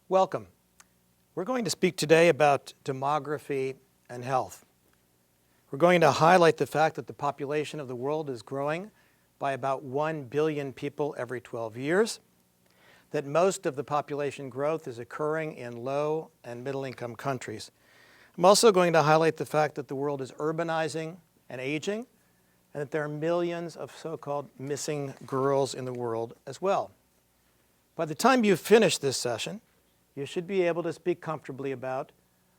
Welcome. We're going to speak today about demography and health. We're going to highlight the fact that the population of the world is growing by about 1 billion people every 12 years, that most of the population growth is occurring in low and middle income countries. I'm also going to highlight the fact that the world is urbanizing and aging, and that there are millions of so-called missing girls in the world as well. By the time you finish this session, you should be able to speak comfortably about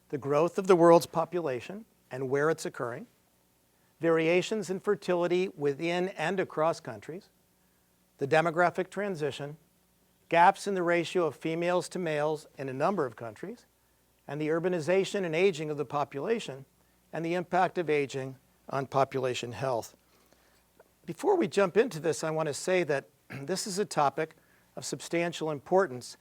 the growth of the world's population and where it's occurring, variations in fertility within and across countries, the demographic transition, gaps in the ratio of females to males in a number of countries, and the urbanization and aging of the population, and the impact of aging on population health. Before we jump into this, I want to say that this is a topic of substantial importance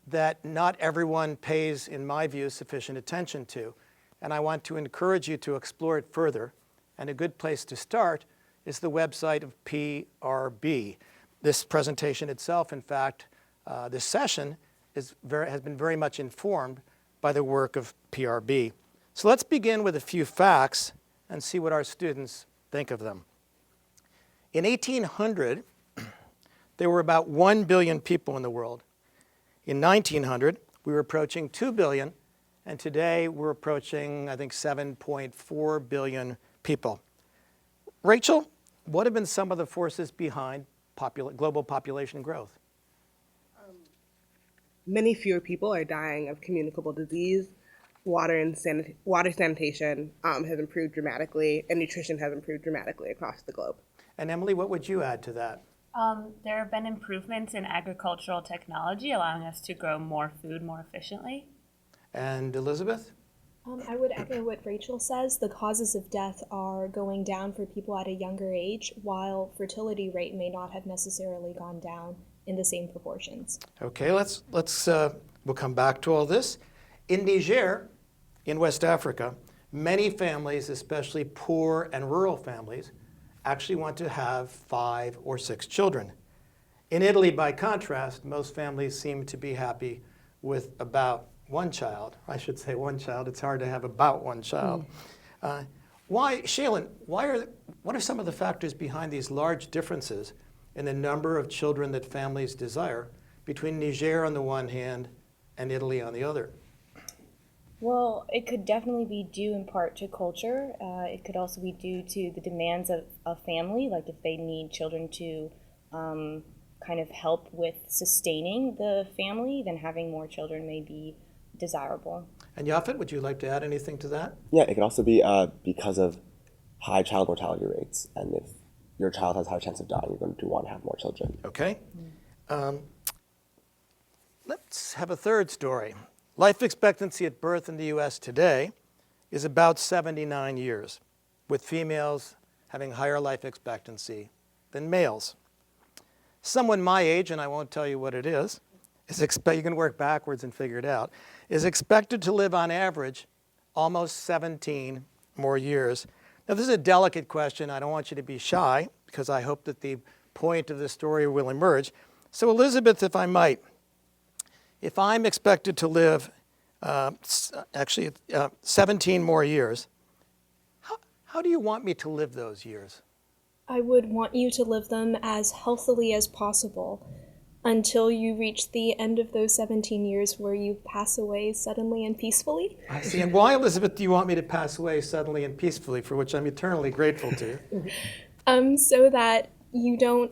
that not everyone pays, in my view, sufficient attention to. And I want to encourage you to explore it further. And a good place to start is the website of PRB. This presentation itself, in fact, this session has been very much informed by the work of PRB. So let's begin with a few facts and see what our students think of them. In 1800, there were about 1 billion people in the world. In 1900, we were approaching 2 billion, and today we're approaching, I think, 7.4 billion people. Rachel, what have been some of the forces behind global population growth? Many fewer people are dying of communicable disease. Water sanitation has improved dramatically, and nutrition has improved dramatically across the globe. And Emily, what would you add to that? There have been improvements in agricultural technology, allowing us to grow more food more efficiently. And Elizabeth? I would echo what Rachel says. The causes of death are going down for people at a younger age, while fertility rate may not have necessarily gone down in the same proportions. Okay, we'll come back to all this. In Niger, in West Africa, many families, especially poor and rural families, actually want to have 5 or 6 children. In Italy, by contrast, most families seem to be happy with about 1 child. I should say 1 child. It's hard to have about 1 child. Shaylin, what are some of the factors behind these large differences in the number of children that families desire between Niger on the one hand and Italy on the other? Well, it could definitely be due in part to culture. It could also be due to the demands of a family, like if they need children to kind of help with sustaining the family, then having more children may be desirable. And Yafet, would you like to add anything to that? Yeah, it could also be because of high child mortality rates. And if your child has a higher chance of dying, you're going to want to have more children. Okay. Let's have a third story. Life expectancy at birth in the U.S. today is about 79 years, with females having higher life expectancy than males. Someone my age, and I won't tell you what it is you can work backwards and figure it out, is expected to live on average almost 17 more years. Now, this is a delicate question. I don't want you to be shy, because I hope that the point of the story will emerge. So, Elizabeth, if I might, if I'm expected to live 17 more years, how do you want me to live those years? I would want you to live them as healthily as possible until you reach the end of those 17 years where you pass away suddenly and peacefully. I see. And why, Elizabeth, do you want me to pass away suddenly and peacefully, for which I'm eternally grateful to you? So that you don't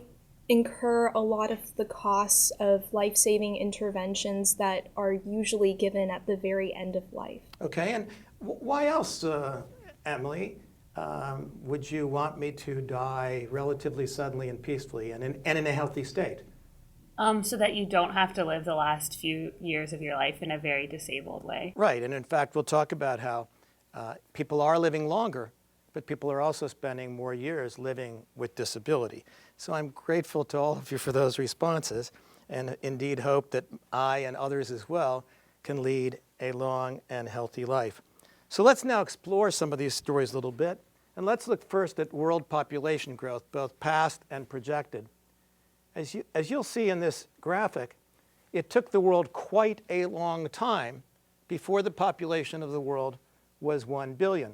incur a lot of the costs of life-saving interventions that are usually given at the very end of life. Okay, and why else, Emily, would you want me to die relatively suddenly and peacefully and in a healthy state? So that you don't have to live the last few years of your life in a very disabled way. Right, and in fact, we'll talk about how people are living longer, but people are also spending more years living with disability. So I'm grateful to all of you for those responses, and indeed hope that I and others as well can lead a long and healthy life. So let's now explore some of these stories a little bit, and let's look first at world population growth, both past and projected. As you'll see in this graphic, it took the world quite a long time before the population of the world was 1 billion.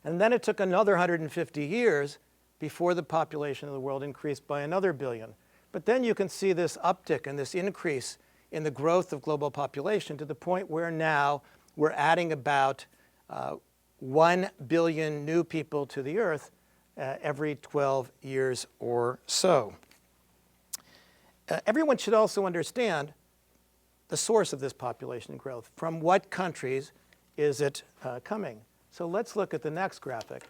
And then it took another 150 years before the population of the world increased by another billion. But then you can see this uptick and this increase in the growth of global population to the point where now we're adding about 1 billion new people to the earth every 12 years or so. Everyone should also understand the source of this population growth. From what countries is it coming? So let's look at the next graphic.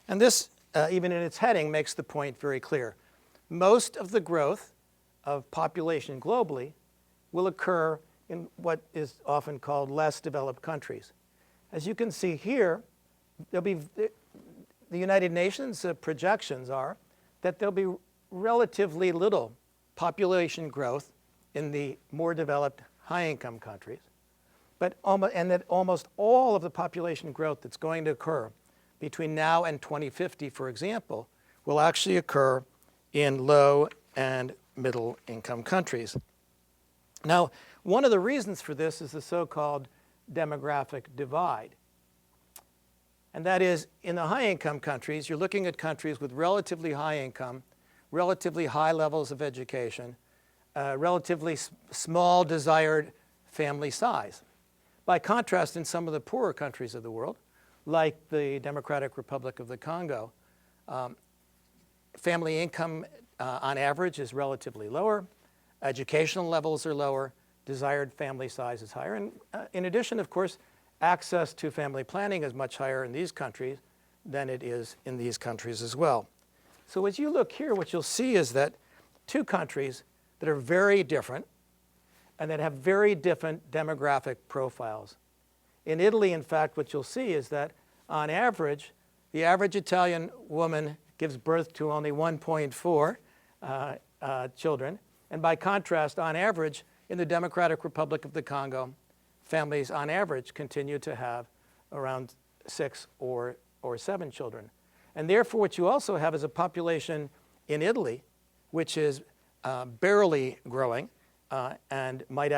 And this, even in its heading, makes the point very clear. Most of the growth of population globally will occur in what is often called less developed countries. As you can see here, the United Nations projections are that there'll be relatively little population growth in the more developed high-income countries, and that almost all of the population growth that's going to occur between now and 2050, for example, will actually occur in low and middle income countries. Now, one of the reasons for this is the so-called demographic divide. And that is, in the high-income countries, you're looking at countries with relatively high income, relatively high levels of education, relatively small desired family size. By contrast, in some of the poorer countries of the world, like the Democratic Republic of the Congo, family income on average is relatively lower, educational levels are lower, desired family size is higher, and in addition, of course, access to family planning is much higher in these countries than it is in these countries as well. So as you look here, what you'll see is that two countries that are very different and that have very different demographic profiles. In Italy, in fact, what you'll see is that on average, the average Italian woman gives birth to only 1.4 children. And by contrast, on average, in the Democratic Republic of the Congo, families on average continue to have around 6 or 7 children. And therefore, what you also have is a population in Italy, which is barely growing and might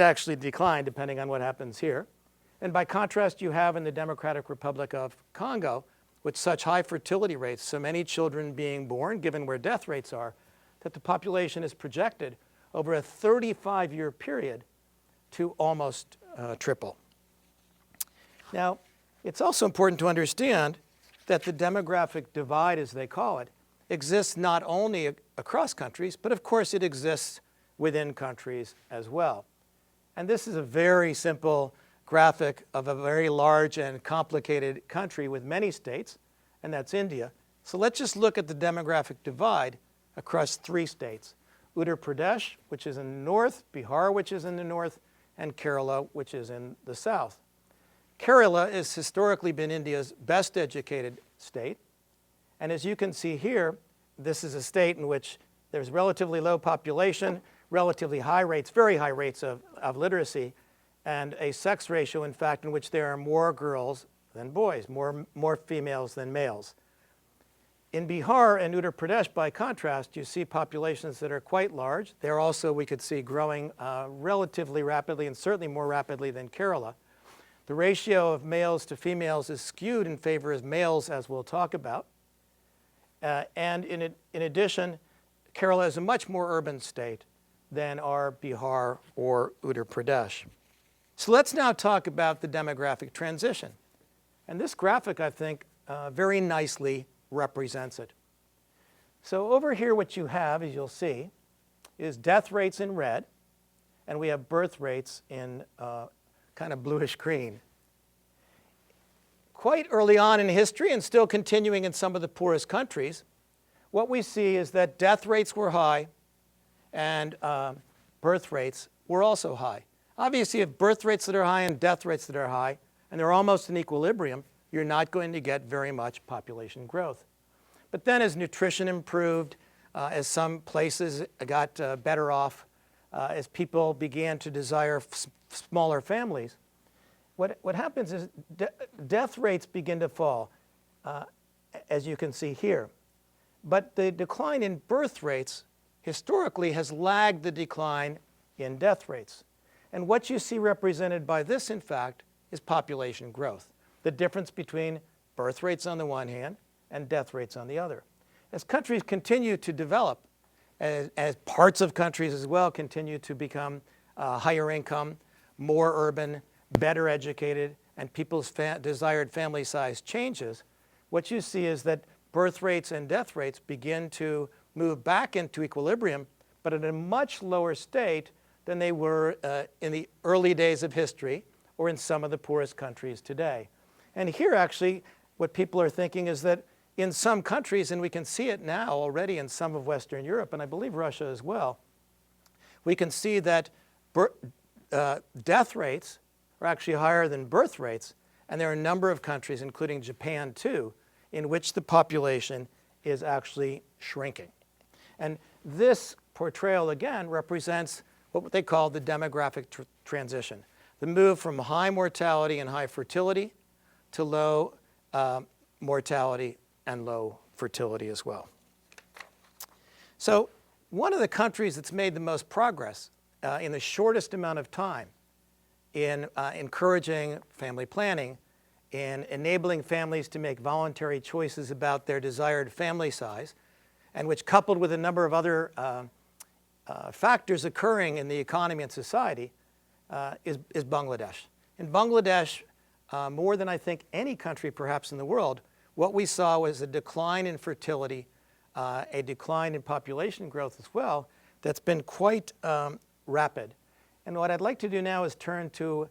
actually decline depending on what happens here. And by contrast, you have in the Democratic Republic of Congo, with such high fertility rates, so many children being born, given where death rates are, that the population is projected over a 35-year period to almost triple. Now, it's also important to understand that the demographic divide, as they call it, exists not only across countries, but of course it exists within countries as well. And this is a very simple graphic of a very large and complicated country with many states, and that's India. So let's just look at the demographic divide across 3 states: Uttar Pradesh, which is in the north, Bihar, which is in the north, and Kerala, which is in the south. Kerala has historically been India's best educated state. And as you can see here, this is a state in which there's relatively low population, relatively high rates, very high rates of literacy, and a sex ratio, in fact, in which there are more girls than boys, more females than males. In Bihar and Uttar Pradesh, by contrast, you see populations that are quite large. They're also, we could see, growing relatively rapidly and certainly more rapidly than Kerala. The ratio of males to females is skewed in favor of males, as we'll talk about. And in addition, Kerala is a much more urban state than are Bihar or Uttar Pradesh. So let's now talk about the demographic transition. And this graphic, I think, very nicely represents it. So over here, what you have, as you'll see, is death rates in red, and we have birth rates in kind of bluish green. Quite early on in history, and still continuing in some of the poorest countries, what we see is that death rates were high and birth rates were also high. Obviously, if birth rates that are high and death rates that are high, and they're almost in equilibrium, you're not going to get very much population growth. But then as nutrition improved, as some places got better off, as people began to desire smaller families, what happens is death rates begin to fall, as you can see here. But the decline in birth rates historically has lagged the decline in death rates. And what you see represented by this, in fact, is population growth, the difference between birth rates on the one hand and death rates on the other. As countries continue to develop, as parts of countries as well continue to become higher income, more urban, better educated, and people's desired family size changes, what you see is that birth rates and death rates begin to move back into equilibrium, but at a much lower state than they were in the early days of history or in some of the poorest countries today. And here actually what people are thinking is that in some countries, and we can see it now already in some of Western Europe, and I believe Russia as well, we can see that death rates are actually higher than birth rates, and there are a number of countries, including Japan too, in which the population is actually shrinking. And this portrayal, again, represents what they call the demographic transition, the move from high mortality and high fertility to low mortality and low fertility as well. So one of the countries that's made the most progress in the shortest amount of time in encouraging family planning, in enabling families to make voluntary choices about their desired family size, and which, coupled with a number of other factors occurring in the economy and society, is Bangladesh. In Bangladesh, more than I think any country perhaps in the world, what we saw was a decline in fertility, a decline in population growth as well, that's been quite rapid. And what I'd like to do now is turn to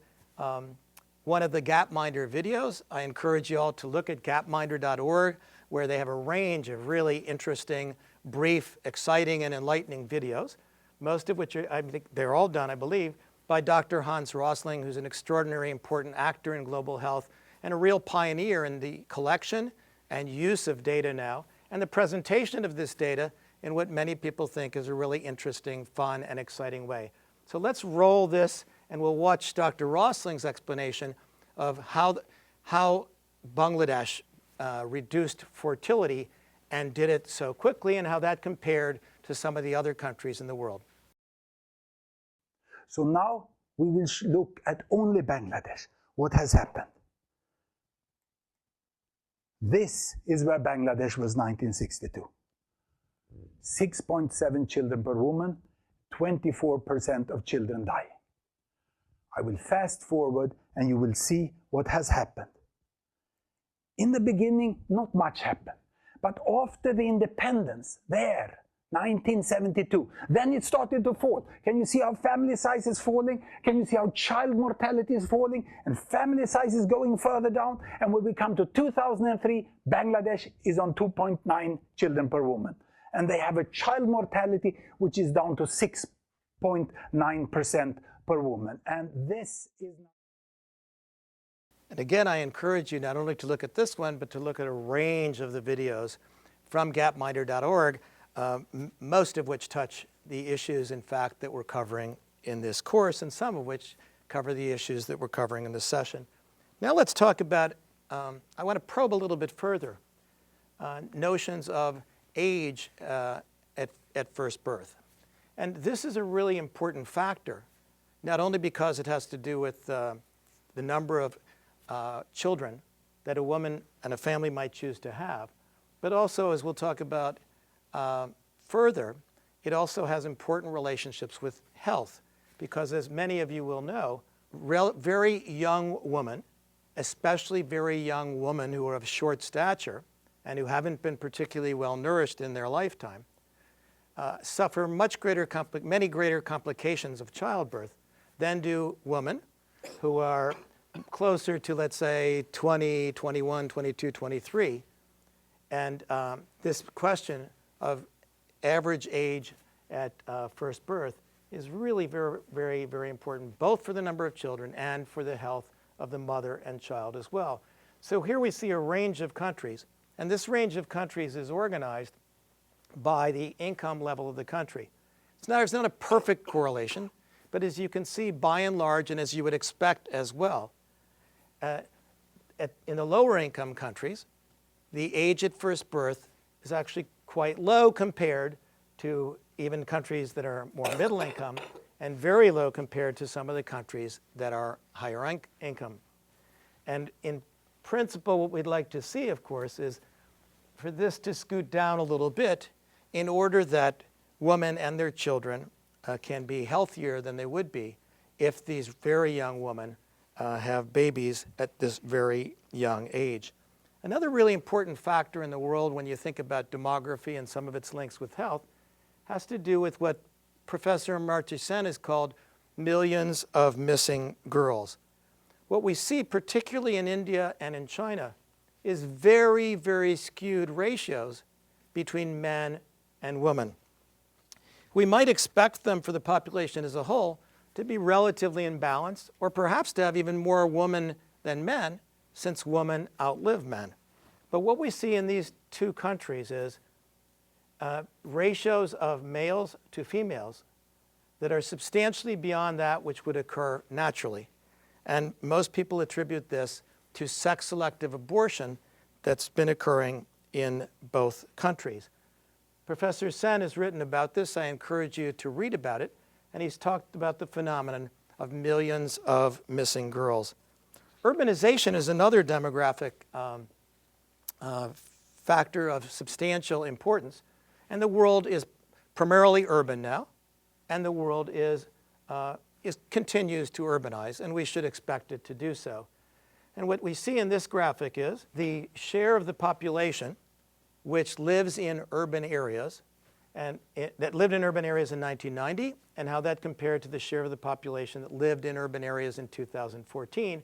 one of the Gapminder videos. I encourage you all to look at gapminder.org, where they have a range of really interesting, brief, exciting, and enlightening videos, most of which I think they're all done, I believe, by Dr. Hans Rosling, who's an extraordinary, important actor in global health and a real pioneer in the collection and use of data now, and the presentation of this data in what many people think is a really interesting, fun, and exciting way. So let's roll this, and we'll watch Dr. Rosling's explanation of how Bangladesh reduced fertility and did it so quickly, and how that compared to some of the other countries in the world. So now we will look at only Bangladesh. What has happened? This is where Bangladesh was 1962. 6.7 children per woman, 24% of children die. I will fast forward and you will see what has happened. In the beginning, not much happened. But after the independence, 1972, then it started to fall. Can you see how family size is falling? Can you see how child mortality is falling? And family size is going further down. And when we come to 2003, Bangladesh is on 2.9 children per woman. And they have a child mortality which is down to 6.9% per woman. And this is... And again, I encourage you not only to look at this one, but to look at a range of the videos from gapminder.org, most of which touch the issues, in fact, that we're covering in this course, and some of which cover the issues that we're covering in this session. Now let's talk about, I want to probe a little bit further, notions of age at first birth. And this is a really important factor, not only because it has to do with the number of children that a woman and a family might choose to have, but also, as we'll talk about further, it also has important relationships with health, because as many of you will know, very young women, especially very young women who are of short stature and who haven't been particularly well nourished in their lifetime, suffer many greater complications of childbirth than do women who are closer to, let's say, 20, 21, 22, 23. And this question of average age at first birth is really very, very, very important, both for the number of children and for the health of the mother and child as well. So here we see a range of countries, and this range of countries is organized by the income level of the country. It's not a perfect correlation, but as you can see, by and large, and as you would expect as well, in the lower income countries, the age at first birth is actually quite low compared to even countries that are more middle income, and very low compared to some of the countries that are higher income. And in principle, what we'd like to see, of course, is for this to scoot down a little bit in order that women and their children can be healthier than they would be if these very young women have babies at this very young age. Another really important factor in the world when you think about demography and some of its links with health has to do with what Professor Amartya Sen has called millions of missing girls. What we see, particularly in India and in China, is very, very skewed ratios between men and women. We might expect them for the population as a whole to be relatively imbalanced, or perhaps to have even more women than men, since women outlive men. But what we see in these two countries is ratios of males to females that are substantially beyond that which would occur naturally. And most people attribute this to sex-selective abortion that's been occurring in both countries. Professor Sen has written about this. I encourage you to read about it. And he's talked about the phenomenon of millions of missing girls. Urbanization is another demographic factor of substantial importance. And the world is primarily urban now. And the world continues to urbanize, and we should expect it to do so. And what we see in this graphic is the share of the population which lives in urban areas, and that lived in urban areas in 1990, and how that compared to the share of the population that lived in urban areas in 2014.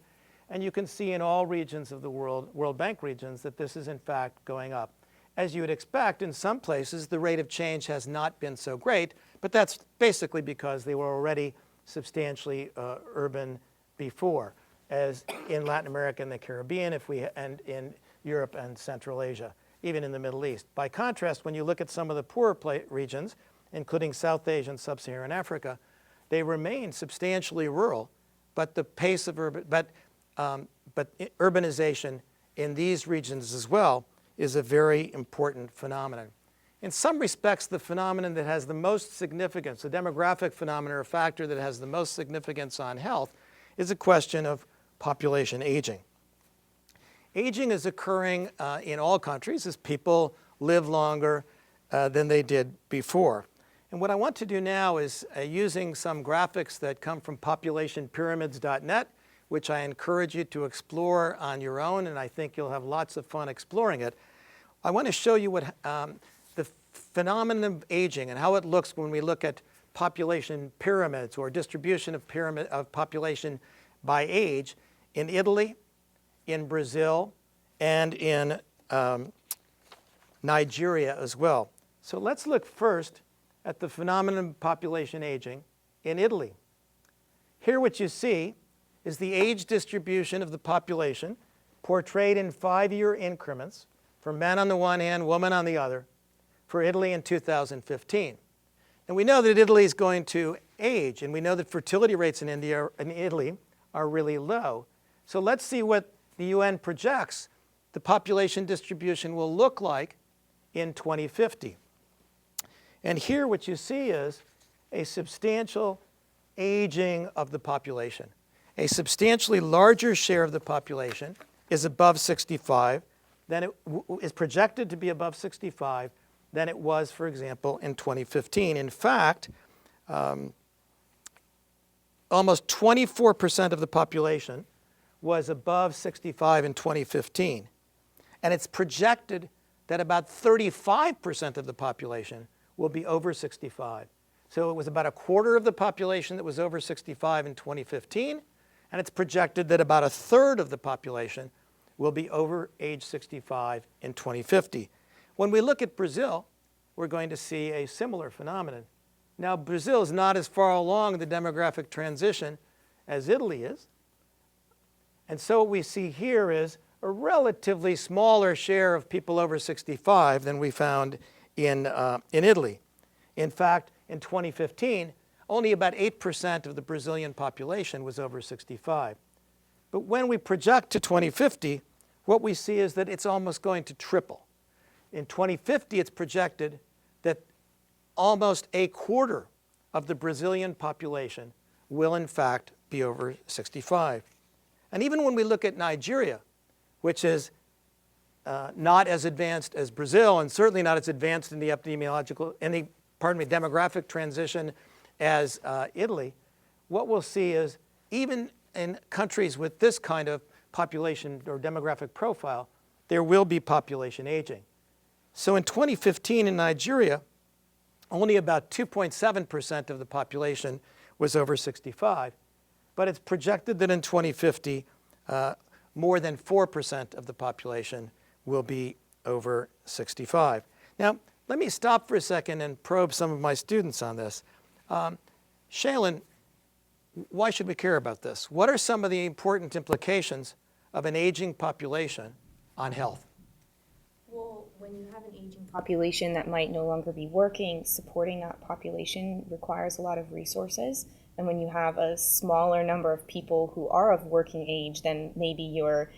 And you can see in all regions of the world, World Bank regions, that this is in fact going up. As you would expect, in some places, the rate of change has not been so great, but that's basically because they were already substantially urban before, as in Latin America and the Caribbean, and in Europe and Central Asia, even in the Middle East. By contrast, when you look at some of the poorer regions, including South Asia and Sub-Saharan Africa, they remain substantially rural, but the pace of urbanization in these regions as well is a very important phenomenon. In some respects, the phenomenon that has the most significance, the demographic phenomenon or factor that has the most significance on health, is a question of population aging. Aging is occurring in all countries as people live longer than they did before. And what I want to do now is, using some graphics that come from populationpyramids.net, which I encourage you to explore on your own, and I think you'll have lots of fun exploring it. I want to show you what the phenomenon of aging and how it looks when we look at population pyramids or distribution of population by age in Italy, in Brazil, and in Nigeria as well. So let's look first at the phenomenon of population aging in Italy. Here what you see is the age distribution of the population portrayed in 5-year increments for men on the one hand, women on the other, for Italy in 2015. And we know that Italy is going to age, and we know that fertility rates in Italy are really low. So let's see what the UN projects the population distribution will look like in 2050. And here what you see is a substantial aging of the population. A substantially larger share of the population is above 65 than it is projected to be above 65 than it was, for example, in 2015. In fact, almost 24% of the population was above 65 in 2015. And it's projected that about 35% of the population will be over 65. So it was about a quarter of the population that was over 65 in 2015, and it's projected that about a third of the population will be over age 65 in 2050. When we look at Brazil, we're going to see a similar phenomenon. Now, Brazil is not as far along the demographic transition as Italy is. And so what we see here is a relatively smaller share of people over 65 than we found in Italy. In fact, in 2015, only about 8% of the Brazilian population was over 65. But when we project to 2050, what we see is that it's almost going to triple. In 2050, it's projected that almost a quarter of the Brazilian population will in fact be over 65. And even when we look at Nigeria, which is not as advanced as Brazil, and certainly not as advanced in the demographic transition as Italy, what we'll see is even in countries with this kind of population or demographic profile, there will be population aging. So in 2015 in Nigeria, only about 2.7% of the population was over 65, but it's projected that in 2050, more than 4% of the population will be over 65. Now, let me stop for a second and probe some of my students on this. Shaylin, why should we care about this? What are some of the important implications of an aging population on health? Well, when you have an aging population that might no longer be working, supporting that population requires a lot of resources. And when you have a smaller number of people who are of working age than maybe your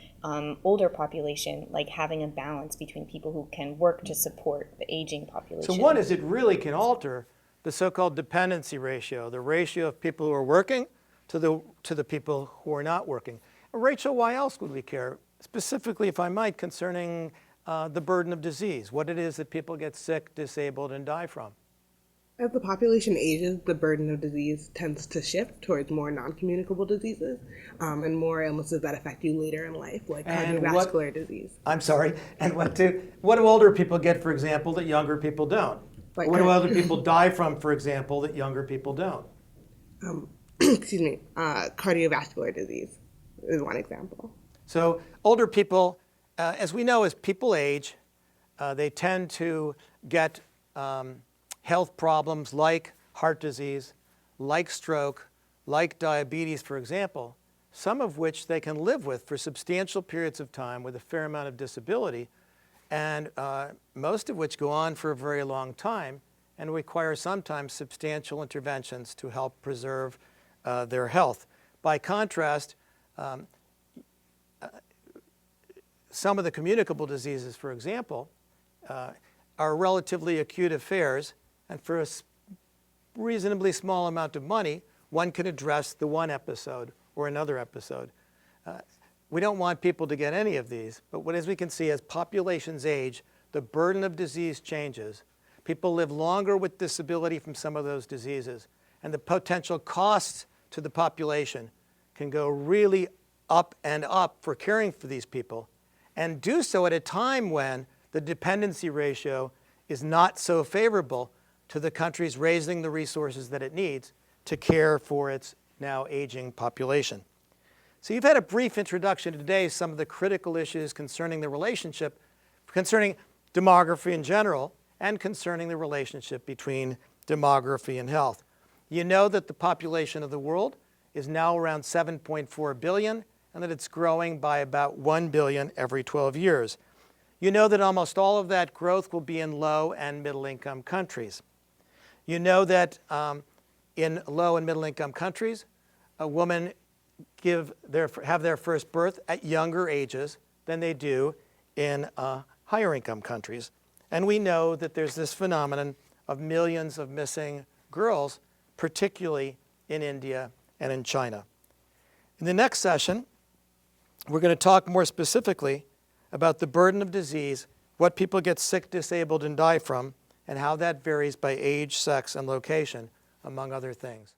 older population, like having a balance between people who can work to support the aging population. So one is it really can alter the so-called dependency ratio, the ratio of people who are working to the people who are not working. Rachel, why else would we care? Specifically, if I might, concerning the burden of disease, what it is that people get sick, disabled, and die from. As the population ages, the burden of disease tends to shift towards more non-communicable diseases and more illnesses that affect you later in life, like cardiovascular disease. I'm sorry. And what do older people get, for example, that younger people don't? Like what do older people die from, for example, that younger people don't? Excuse me, cardiovascular disease is one example. So older people, as we know, as people age, they tend to get health problems like heart disease, like stroke, like diabetes, for example, some of which they can live with for substantial periods of time with a fair amount of disability, and most of which go on for a very long time and require sometimes substantial interventions to help preserve their health. By contrast, some of the communicable diseases, for example, are relatively acute affairs, and for a reasonably small amount of money, one can address the one episode or another episode. We don't want people to get any of these, but as we can see, as populations age, the burden of disease changes. People live longer with disability from some of those diseases, and the potential costs to the population can go really up and up for caring for these people, and do so at a time when the dependency ratio is not so favorable to the country's raising the resources that it needs to care for its now aging population. So you've had a brief introduction today to some of the critical issues concerning the relationship, concerning demography in general, and concerning the relationship between demography and health. You know that the population of the world is now around 7.4 billion, and that it's growing by about 1 billion every 12 years. You know that almost all of that growth will be in low and middle income countries. You know that in low and middle income countries, women have their first birth at younger ages than they do in higher income countries. And we know that there's this phenomenon of millions of missing girls, particularly in India and in China. In the next session, we're going to talk more specifically about the burden of disease, what people get sick, disabled, and die from, and how that varies by age, sex, and location, among other things.